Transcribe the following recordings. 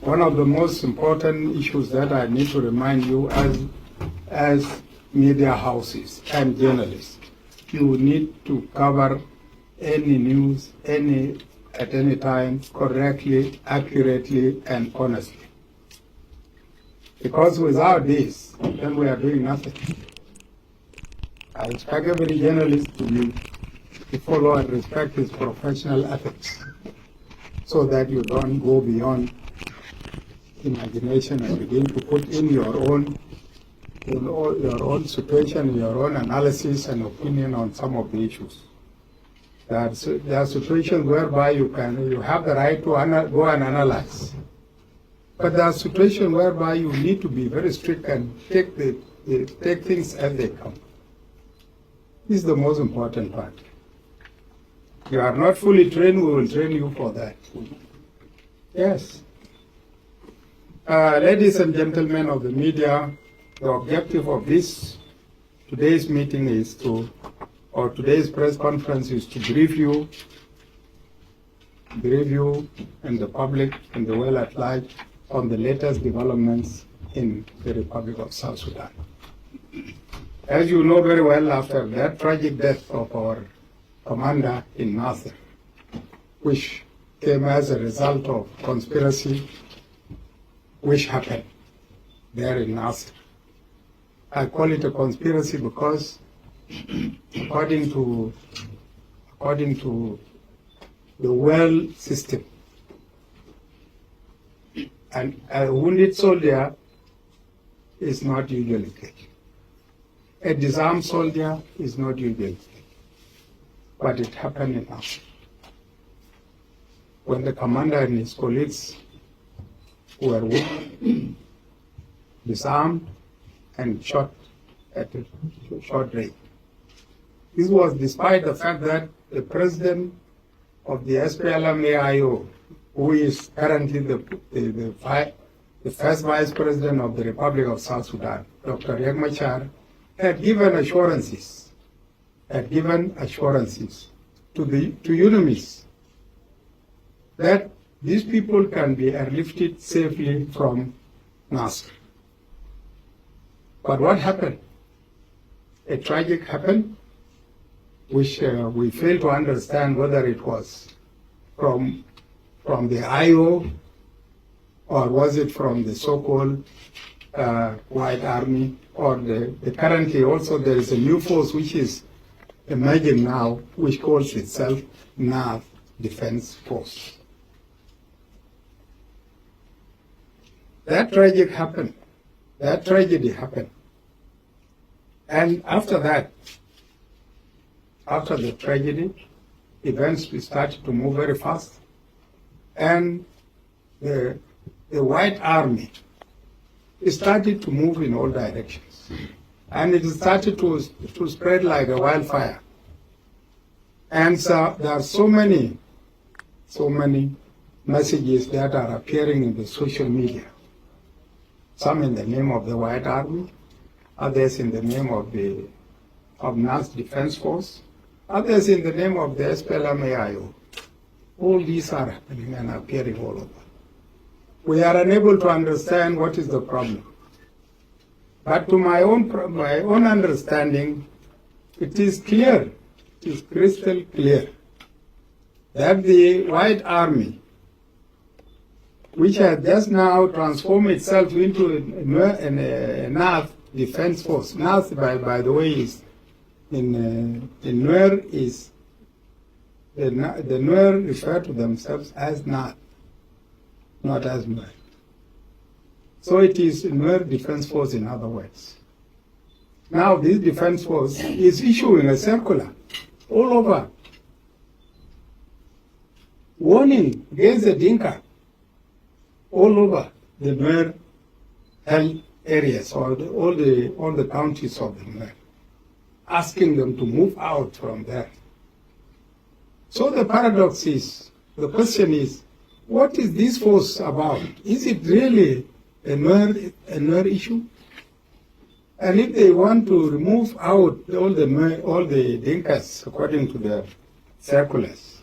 one of the most important issues that I need to remind you as media houses and journalists, you need to cover any news at any time correctly, accurately, and honestly. Because without this, then we are doing nothing. I expect every journalist to follow and respect his professional ethics so that you don't go beyond imagination and begin to put in your own situation, your own analysis and opinion on some of the issues. There are situations whereby you have the right to go and analyze. But there are situations whereby you need to be very strict and take things as they come. This is the most important part. You are not fully trained, we will train you for that. Yes. Ladies and gentlemen of the media, the objective of today's meeting today's press conference is to brief you and the public and the world at large on the latest developments in the Republic of South Sudan. As you know very well, after that tragic death of our commander in Nasir, which came as a result of conspiracy which happened there in Nasir. I call it a conspiracy because according to the world system, and a wounded soldier is not usually killed. A disarmed soldier is not usually killed. But it happened in Nasir, when the commander and his colleagues were wounded, disarmed, and shot at a short range. This was despite the fact that the president of the SPLM-AIO, who is currently the first vice president of the Republic of South Sudan, Dr. Riek Machar, had given assurances to UNAMIS that these people can be airlifted safely from Nasir. But what happened? A tragic happened, which we fail to understand whether it was from the IO or was it from the so-called White Army, or currently also there is a new force which is emerging now, which calls itself NAV Defense Force. That tragedy happened. And after that, after the tragedy, events started to move very fast. And the White Army started to move in all directions. And it started to spread like a wildfire. And so there are so many messages that are appearing in the social media. Some in the name of the White Army, others in the name of NAS Defense Force, others in the name of the SPLM-AIO. All these are happening and appearing all over. We are unable to understand what is the problem. But to my own understanding, it is clear, it is crystal clear, that the White Army, which has just now transformed itself into a NAF Defense Force. NAF, by the way, is in Nuer is the Nuer refer to themselves as NAF, not as Nuer. So it is Nuer Defense Force, in other words. Now this Defense Force is issuing a circular all over, warning against the Dinka all over the Nuer held areas, or all the counties of the Nuer, asking them to move out from there. So the paradox is, the question is, what is this force about? Is it really a Nuer issue? And if they want to remove out all the Dinkas according to their circulars,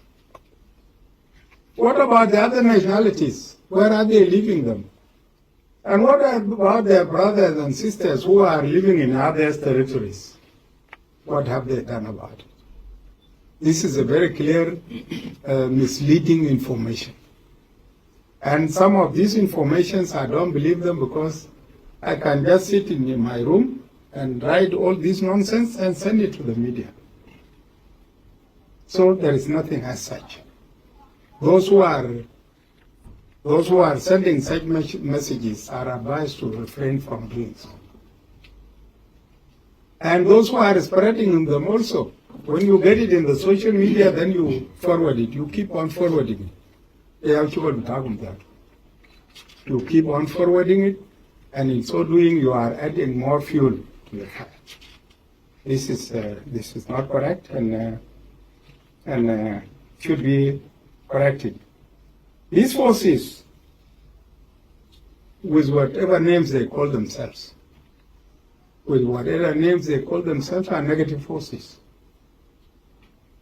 what about the other nationalities Where are they leaving them? And what about their brothers and sisters who are living in other territories? What have they done about it? This is a very clear misleading information. And some of these informations, I don't believe them because I can just sit in my room and write all this nonsense and send it to the media. So there is nothing as such. Those who are sending such messages are advised to refrain from doing so. And those who are spreading them also, when you get it in the social media, then you forward it. You keep on forwarding it. You keep on forwarding it, and in so doing, you are adding more fuel to the fire. This is not correct, and should be corrected. These forces, with whatever names they call themselves, are negative forces.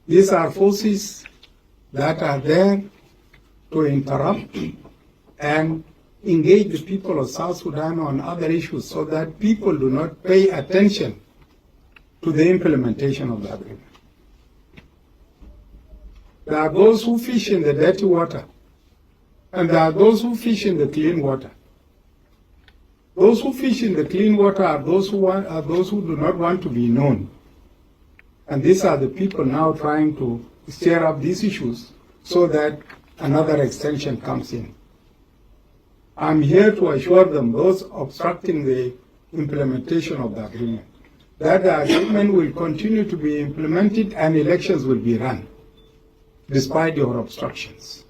These are forces that are there to interrupt and engage the people of South Sudan on other issues so that people do not pay attention to the implementation of the agreement. There are those who fish in the dirty water, and there are those who fish in the clean water. Those who fish in the clean water are those who do not want to be known. And these are the people now trying to stir up these issues so that another extension comes in. I'm here to assure them, those obstructing the implementation of the agreement, that the agreement will continue to be implemented and elections will be run, despite your obstructions.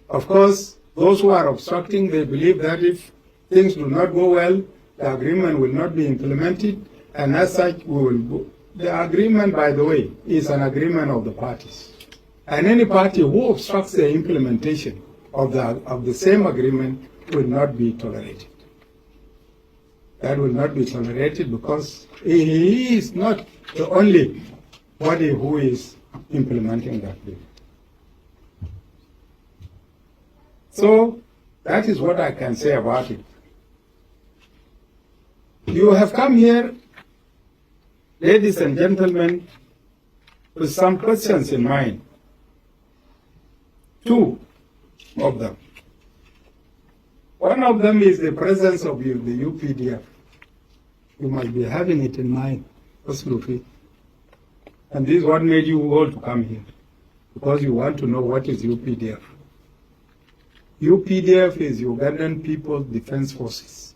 Of course, those who are obstructing, they believe that if things do not go well, the agreement will not be implemented, and as such, we will go. The agreement, by the way, is an agreement of the parties. And any party who obstructs the implementation of the same agreement will not be tolerated. That will not be tolerated because he is not the only body who is implementing that agreement. So that is what I can say about it. You have come here, ladies and gentlemen, with some questions in mind. Two of them. One of them is the presence of the UPDF. You might be having it in mind, absolutely. And this is what made you all to come here, because you want to know what is UPDF. UPDF is Ugandan People's Defense Forces.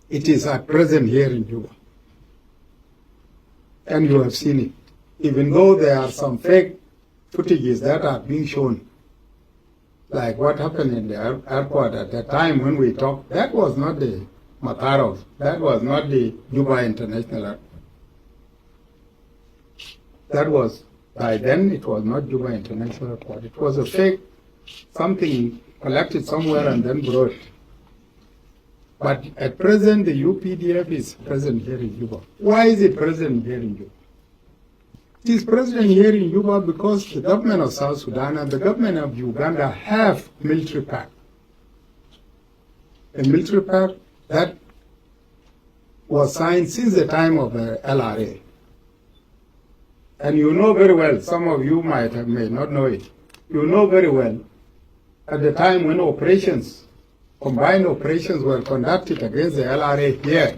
It is at present here in Juba. And you have seen it. Even though there are some fake footages that are being shown, like what happened in the airport at the time when we talked, that was not the Makarov, that was not the Juba International Airport. That was, by then, it was not Juba International Airport. It was a fake, something collected somewhere and then brought. But at present, the UPDF is present here in Juba. Why is it present here in Juba? It is present here in Juba because the government of South Sudan and the government of Uganda have military pact. A military pact that was signed since the time of the LRA. And you know very well, some of you may not know it, you know very well, at the time when operations, combined operations were conducted against the LRA here,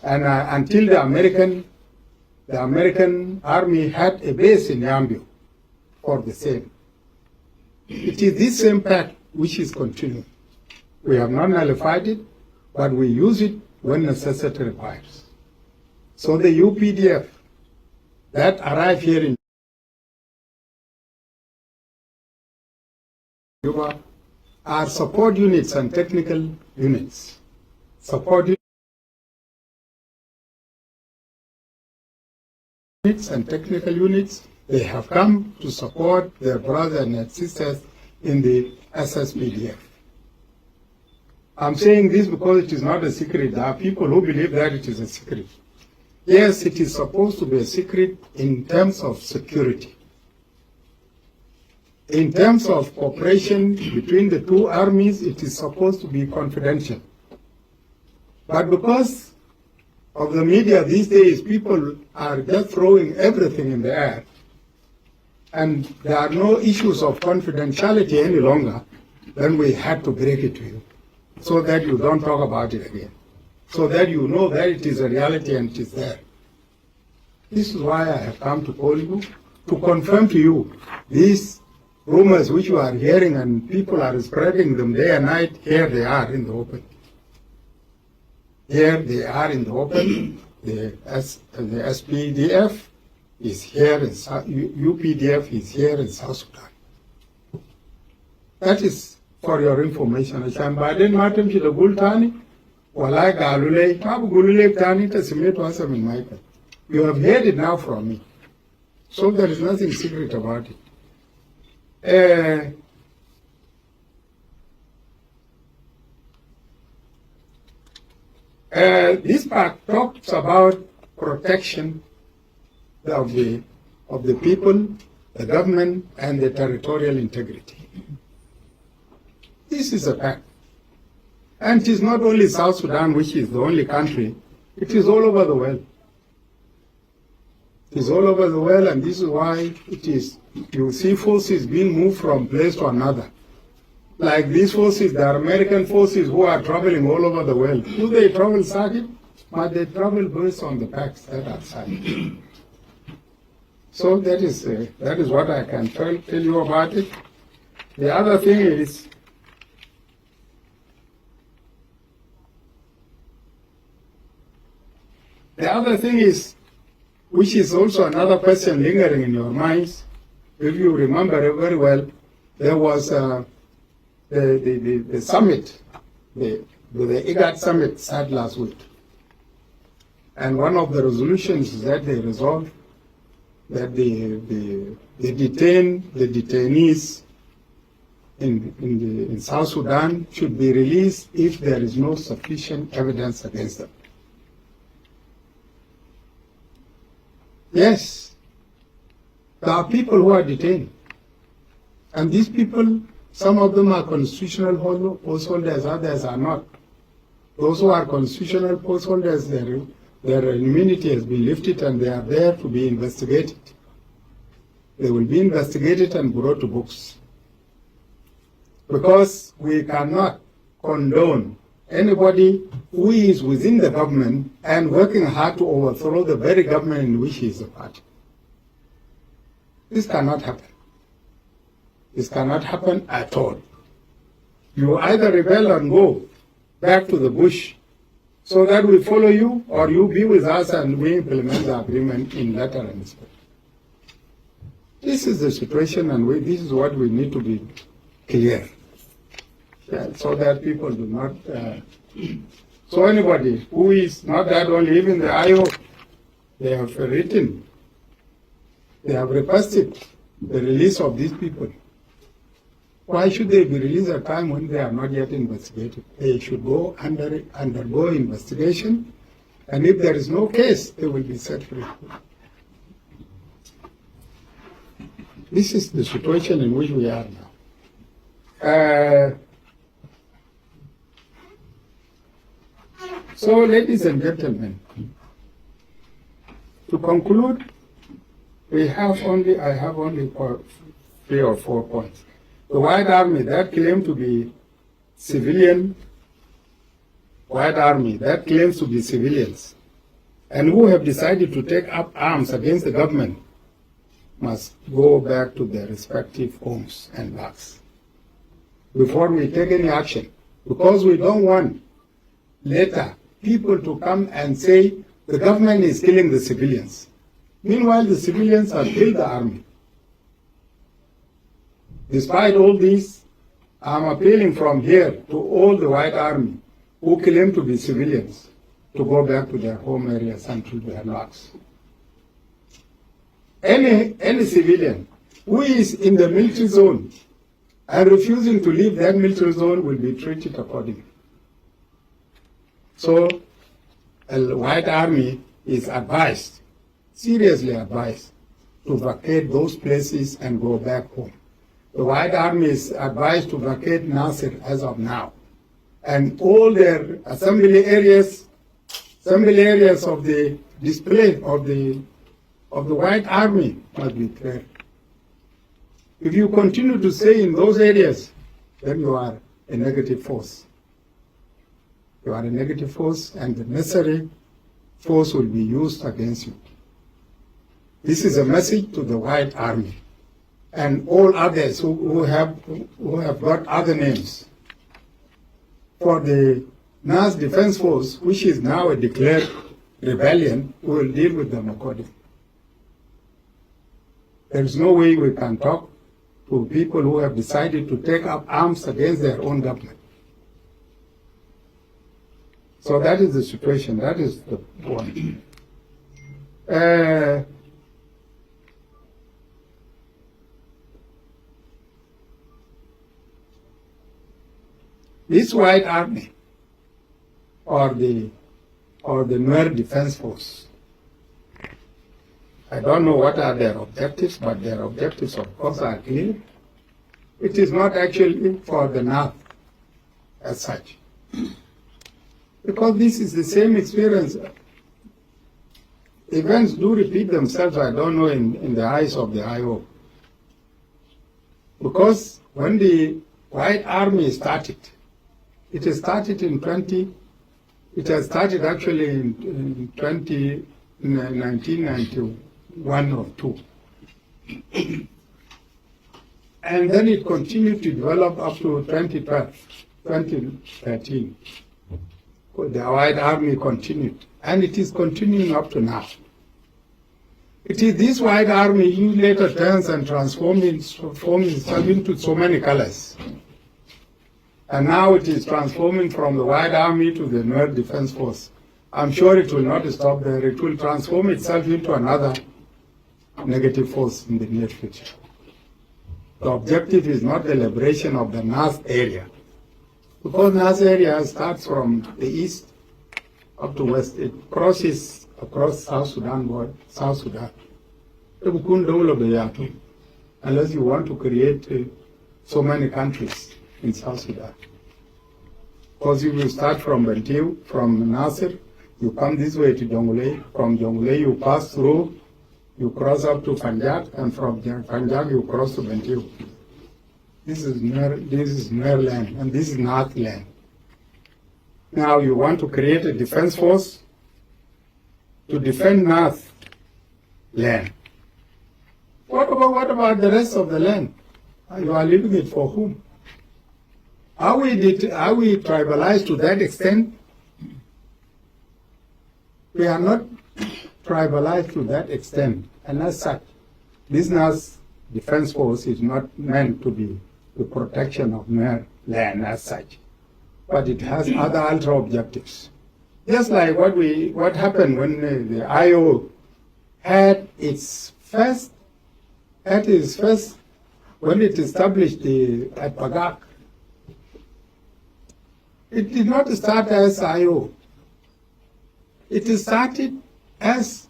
and until the American army had a base in Yambio for the same. It is this same pact which is continuing. We have not nullified it, but we use it when necessity requires. So the UPDF that arrived here in Juba are support units and technical units. Support units and technical units, they have come to support their brothers and sisters in the SSPDF. I'm saying this because it is not a secret. There are people who believe that it is a secret. Yes, it is supposed to be a secret in terms of security. in terms of cooperation between the two armies, it is supposed to be confidential. But because of the media these days, people are just throwing everything in the air, and there are no issues of confidentiality any longer, then we had to break it to you, so that you don't talk about it again, so that you know that it is a reality and it is there. This is why I have come to call you, to confirm to you these rumors which you are hearing and people are spreading them day and night. Here they are in the open. Here they are in the open. The SPDF is here, UPDF is here in South Sudan. That is for your information. You have heard it now from me. So there is nothing secret about it. This part talks about protection of the people, the government, and the territorial integrity. This is a fact. And it is not only South Sudan, which is the only country, it is all over the world. It is all over the world, and this is why it is, you see forces being moved from place to another. Like these forces, the American forces who are traveling all over the world. Do they travel circuit? But they travel based on the facts that are cited. So that is what I can tell you about it. The other thing is, which is also another question lingering in your minds, if you remember very well, there was the summit, the IGAD summit started last week. And one of the resolutions is that they resolved that the detainees in South Sudan should be released if there is no sufficient evidence against them. Yes, there are people who are detained. And these people, some of them are constitutional post holders, others are not. Those who are constitutional post holders, their immunity has been lifted and they are there to be investigated. They will be investigated and brought to books. Because we cannot condone anybody who is within the government and working hard to overthrow the very government in which he is a part. This cannot happen. This cannot happen at all. You either rebel and go back to the bush so that we follow you, or you be with us and we implement the agreement in letter and spirit. This is the situation, and this is what we need to be clear. So that people do not. So anybody who is not that only, even the IO, they have written, they have requested the release of these people. Why should they be released at a time when they are not yet investigated? They should go undergo investigation, and if there is no case, they will be set free. This is the situation in which we are now. So, ladies and gentlemen, to conclude, I have only 3 or 4 points. The White Army that claims to be civilian, White Army that claims to be civilians, and who have decided to take up arms against the government, must go back to their respective homes and barracks before we take any action, because we don't want later people to come and say the government is killing the civilians. Meanwhile, the civilians have killed the army. Despite all this, I'm appealing from here to all the White Army who claim to be civilians to go back to their home areas and to their barracks. Any civilian who is in the military zone and refusing to leave that military zone will be treated accordingly. So, the White Army is advised, seriously advised, to vacate those places and go back home. The White Army is advised to vacate Nasir as of now. And all their assembly areas of the display of the White Army must be cleared. If you continue to stay in those areas, then you are a negative force. You are a negative force, and the necessary force will be used against you. This is a message to the White Army and all others who have got other names. For the Nas Defense Force, which is now a declared rebellion, we will deal with them accordingly. There is no way we can talk to people who have decided to take up arms against their own government. So that is the situation. That is the point. This White Army, or the Nuer Defense Force, I don't know what are their objectives, but their objectives, of course, are clear. It is not actually for the North as such, because this is the same experience. Events do repeat themselves, I don't know, in the eyes of the IO. Because when the White Army started, it has started actually in 1991 or 2. And then it continued to develop up to 2013. The White Army continued, and it is continuing up to now. It is this White Army who later turns and transforms itself into so many colors. And now it is transforming from the White Army to the Nuer Defense Force. I'm sure it will not stop there. It will transform itself into another negative force in the near future. The objective is not the liberation of the Nas area, because Nas area starts from the east up to west. It crosses across South Sudan border, South Sudan. Unless you want to create so many countries in South Sudan. Because you will start from Bentiu, from Nasir, you come this way to Jonglei, from Jonglei you pass through, you cross up to Panjak, and from Panjak you cross to Bentiu. This is Nuer land, and this is North land. Now you want to create a defense force to defend North land. What about the rest of the land? You are leaving it for whom? Are we tribalized to that extent? We are not tribalized to that extent, and as such, this Nas Defense Force is not meant to be the protection of Nuer land as such, but it has other ultra objectives. Just like what happened when the IO had its first when it established at Pagak. It did not start as IO. It started as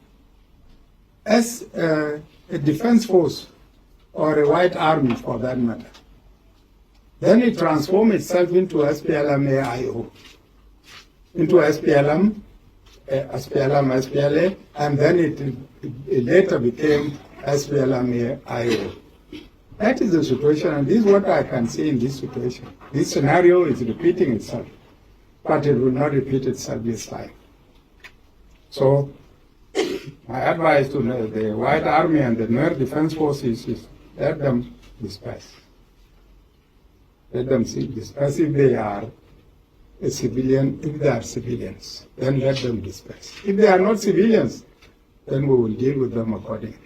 a defense force, or a White Army for that matter. Then it transformed itself into SPLM-AIO, into SPLM, SPLA, and then it later became SPLM-AIO. That is the situation, and this is what I can see in this situation. This scenario is repeating itself, but it will not repeat itself this time. So, my advice to the White Army and the Nuer Defense Force is let them disperse. Let them disperse if they are if they are civilians, then let them disperse. If they are not civilians, then we will deal with them accordingly.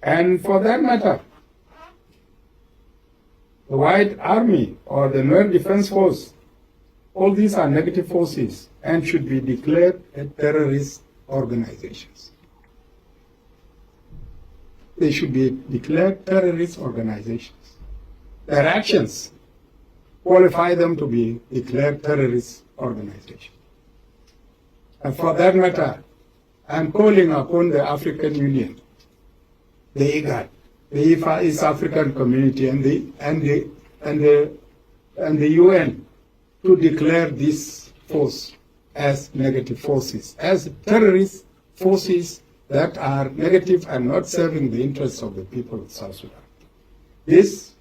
And for that matter, the White Army or the Nuer Defense Force, all these are negative forces and should be declared terrorist organizations. They should be declared terrorist organizations. Their actions qualify them to be declared terrorist organizations. And for that matter, and calling upon the African Union, the IGAD, the East African Community, and the UN to declare this force as negative forces, as terrorist forces that are negative and not serving the interests of the people of South Sudan. This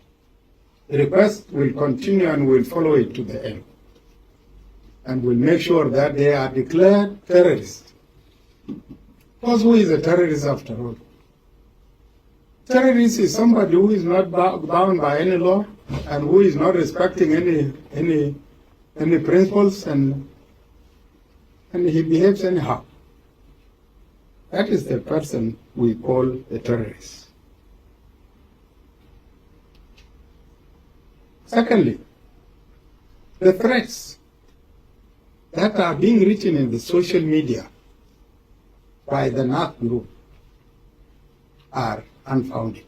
request will continue and will follow it to the end. And will make sure that they are declared terrorists. Because who is a terrorist after all? Terrorist is somebody who is not bound by any law and who is not respecting any principles, and he behaves anyhow. That is the person we call a terrorist. Secondly, the threats that are being written in the social media by the North group are unfounded,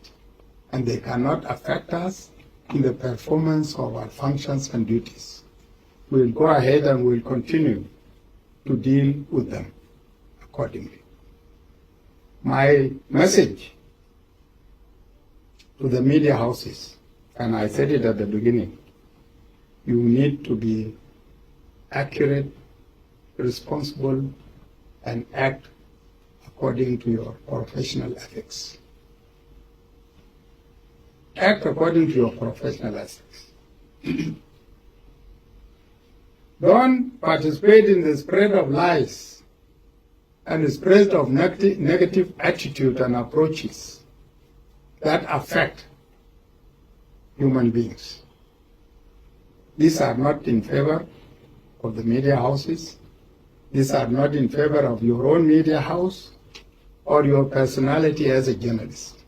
and they cannot affect us in the performance of our functions and duties. We'll go ahead and we'll continue to deal with them accordingly. My message to the media houses, and I said it at the beginning, you need to be accurate, responsible, and act according to your professional ethics. Act according to your professional ethics. Don't participate in the spread of lies and the spread of negative attitude and approaches that affect human beings. These are not in favor of the media houses. These are not in favor of your own media house or your personality as a journalist.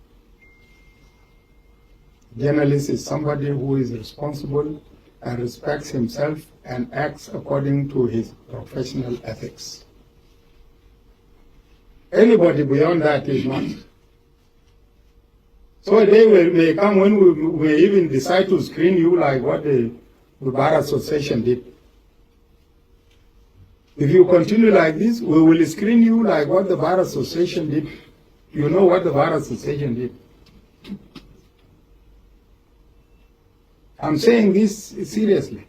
A journalist is somebody who is responsible and respects himself and acts according to his professional ethics. Anybody beyond that is not. So a day may come when we may even decide to screen you like what the Bar Association did. If you continue like this, we will screen you like what the Bar Association did. You know what the Bar Association did. I'm saying this seriously,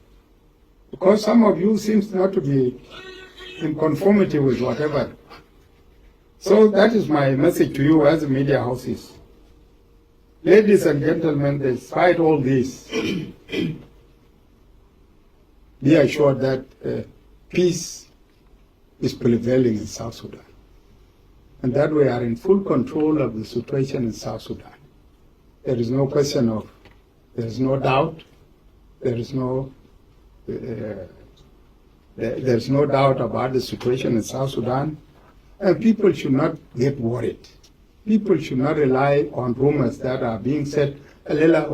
because some of you seems not to be in conformity with whatever. So that is my message to you as media houses. Ladies and gentlemen, despite all this, be assured that peace is prevailing in South Sudan, and that we are in full control of the situation in South Sudan. There is no question of, there is no doubt, there's no doubt about the situation in South Sudan, and people should not get worried. People should not rely on rumors that are being said. Juba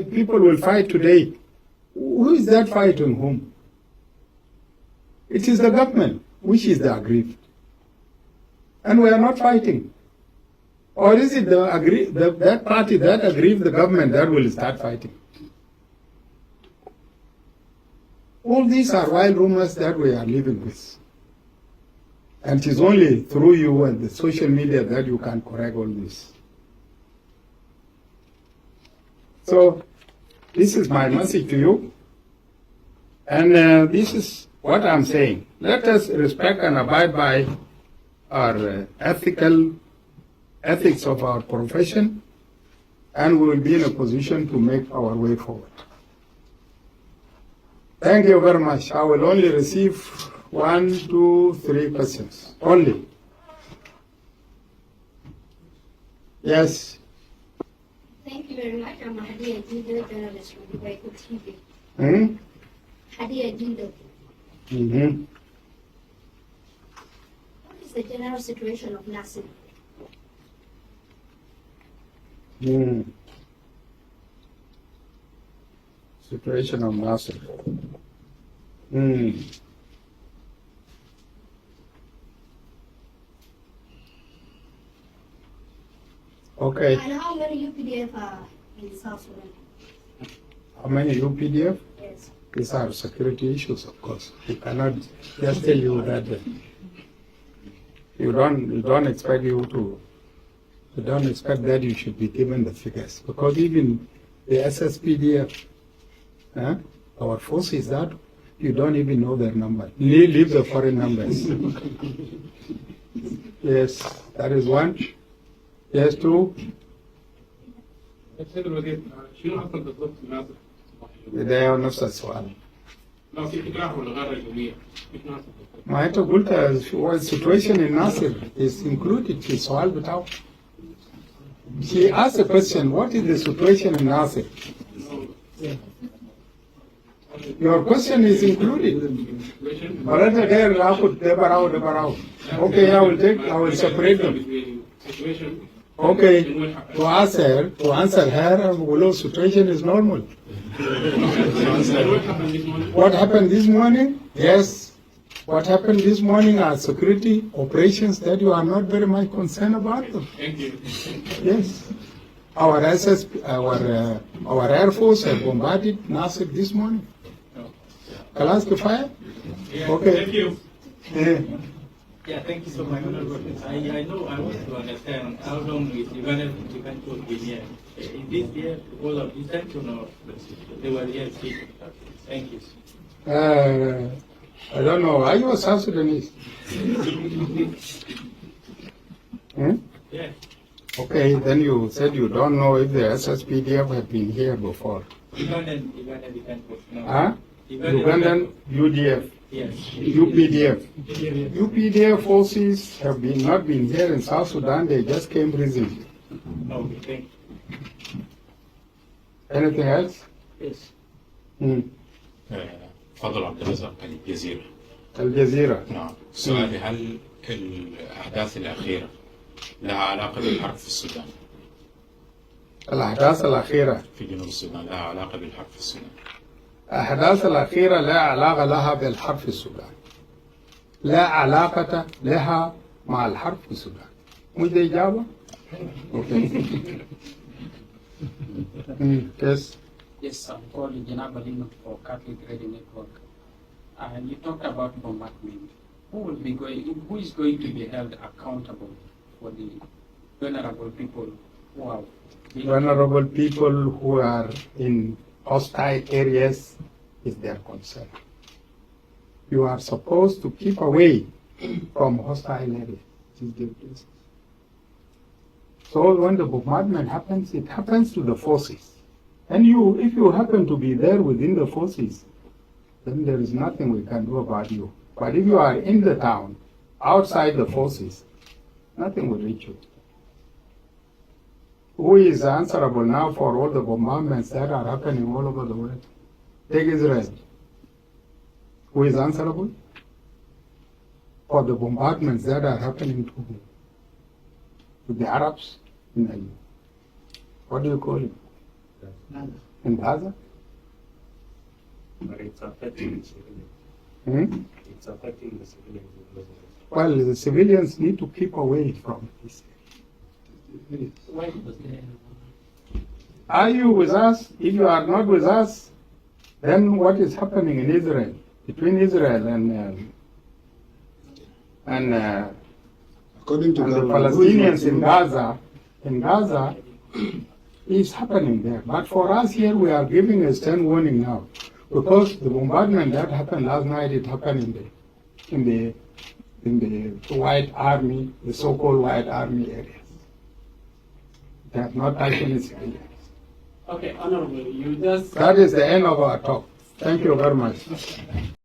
people will fight today. Who is that fighting whom? It is the government which is the aggrieved. And we are not fighting. Or is it that party that aggrieved the government that will start fighting? All these are wild rumors that we are living with. And it is only through you and the social media that you can correct all this. So this is my message to you. And this is what I'm saying. Let us respect and abide by our ethics of our profession, and we will be in a position to make our way forward. Thank you very much. I will only receive 1, 2, 3 questions. Only. Yes. Thank you very much. I'm Hadi Ajindo, journalist from Maiwut TV. Hadi Ajindo. What is the general situation of Nasir? Situation of Nasir. Okay. And how many UPDF are in South Sudan? How many UPDF? Yes. These are security issues, of course. We cannot just tell you that you don't expect that you should be given the figures, because even the SSPDF, our forces, that you don't even know their number. Leave the foreign numbers. Yes, that is one. Yes, two. بداية ونفس السؤال. ما أنت قلت situation in Nasir is included في السؤال بتاعه. She asked a question, what is the situation in Nasir? Your question is included. Already there, I put the barao. Okay, I will separate them. Okay, to answer her, below situation is normal. What happened this morning? Yes. What happened this morning are security operations that you are not very much concerned about them. Thank you. Yes. Our Air Force have bombarded Nasir this morning. Kalas to fire? Okay. Thank you. Yeah, thank you so much. I know I want to understand how long is Ugandan been here. Is this year all of this time or they were here speaking? Thank you. I don't know. Are you a South Sudanese? Yeah. Okay, then you said you don't know if the SSPDF have been here before. Ugandan no. Huh? Ugandan UDF. Yes. UPDF. UPDF forces have not been here in South Sudan. They just came recently. Okay, thank you. Anything else? Yes. فضل عبد الرزاق الجزيرة. الجزيرة. نعم. سؤالي هل الأحداث الأخيرة لها علاقة بالحرب في السودان؟ الأحداث الأخيرة في جنوب السودان لها علاقة بالحرب في السودان. الأحداث الأخيرة لا علاقة لها بالحرب في السودان. لا علاقة لها مع الحرب في السودان. مش دي إجابة؟ أوكي. Yes. Yes, I'm calling Janabalino for Catholic Radio Network. And you talked about bombardment. Who is going to be held accountable for the vulnerable people who are Vulnerable people who are in hostile areas is their concern. You are supposed to keep away from hostile areas. So when the bombardment happens, it happens to the forces. And if you happen to be there within the forces, then there is nothing we can do about you. But if you are in the town, outside the forces, nothing will reach you. Who is answerable now for all the bombardments that are happening all over the world? Take Israel. Who is answerable for the bombardments that are happening to the Arabs in what do you call it? In Gaza? But it's affecting the civilians. It's affecting the civilians. Well, the civilians need to keep away from this. Are you with us? If you are not with us, then what is happening in Israel, between Israel and According to the Palestinians in Gaza is happening there. But for us here, we are giving a stern warning now, because the bombardment that happened last night, it happened in the White Army, the so-called White Army areas. They have not touched any civilians. Okay, Honorable, you just... That is the end of our talk. Thank you very much.